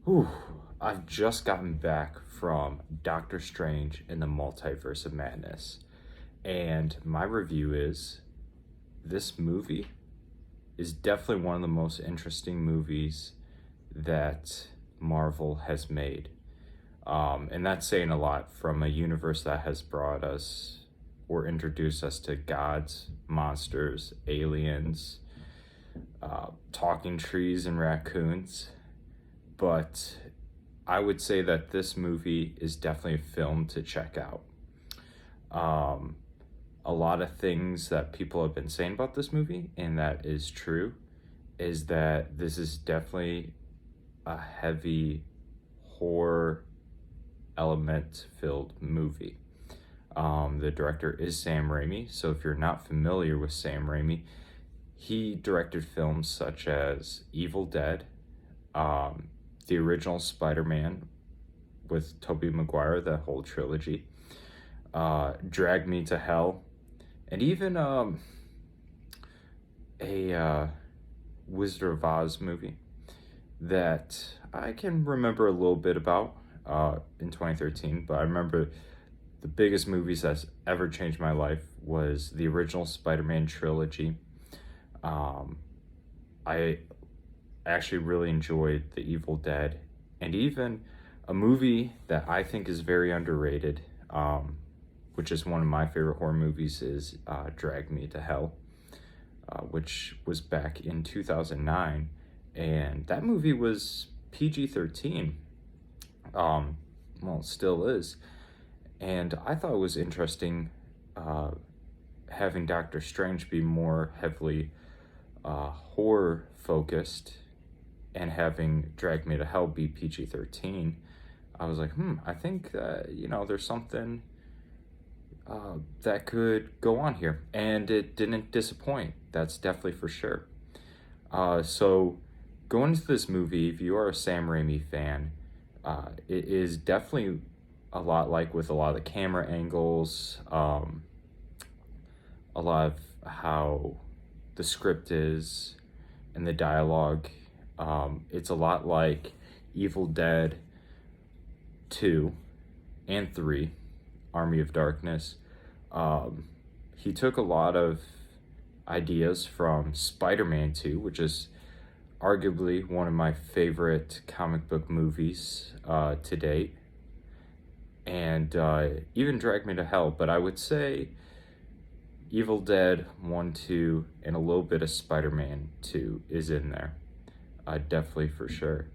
Whew, I've just gotten back from Doctor Strange in the Multiverse of Madness, and my review is this movie is definitely one of the most interesting movies that Marvel has made. And that's saying a lot from a universe that has brought us or introduced us to gods, monsters, aliens, talking trees, and raccoons. But I would say that this movie is definitely a film to check out. Um, a lot of things that people have been saying about this movie, and that is true, is that this is definitely a heavy horror element filled movie. The director is Sam Raimi, so if you're not familiar with Sam Raimi, he directed films such as Evil Dead, um, the original Spider-Man with Tobey Maguire, the whole trilogy, Drag Me to Hell, and even a Wizard of Oz movie that I can remember a little bit about in 2013, but I remember the biggest movies that's ever changed my life was the original Spider-Man trilogy. I actually really enjoyed The Evil Dead, and even a movie that I think is very underrated, which is one of my favorite horror movies, is Drag Me to Hell, which was back in 2009, and that movie was PG-13. Well, it still is, and I thought it was interesting having Doctor Strange be more heavily horror focused and having Drag Me to Hell be PG-13. I was like, I think there's something that could go on here, and it didn't disappoint. That's definitely for sure. So going into this movie, if you are a Sam Raimi fan, it is definitely a lot like with a lot of the camera angles, a lot of how the script is and the dialogue. It's a lot like Evil Dead 2 and 3, Army of Darkness. He took a lot of ideas from Spider-Man 2, which is arguably one of my favorite comic book movies to date, and even Drag Me to Hell, but I would say Evil Dead 1, 2, and a little bit of Spider-Man 2 is in there. Definitely for sure.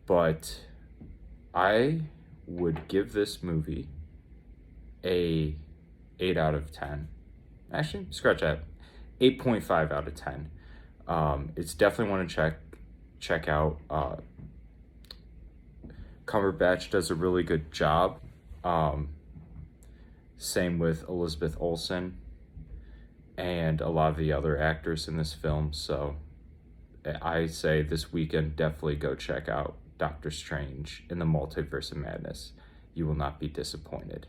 But I would give this movie a 8 out of 10. Actually, scratch that. 8.5 out of 10. It's definitely one to check out. Cumberbatch does a really good job. Same with Elizabeth Olsen and a lot of the other actors in this film. So I say this weekend, definitely go check out Doctor Strange in the Multiverse of Madness. You will not be disappointed.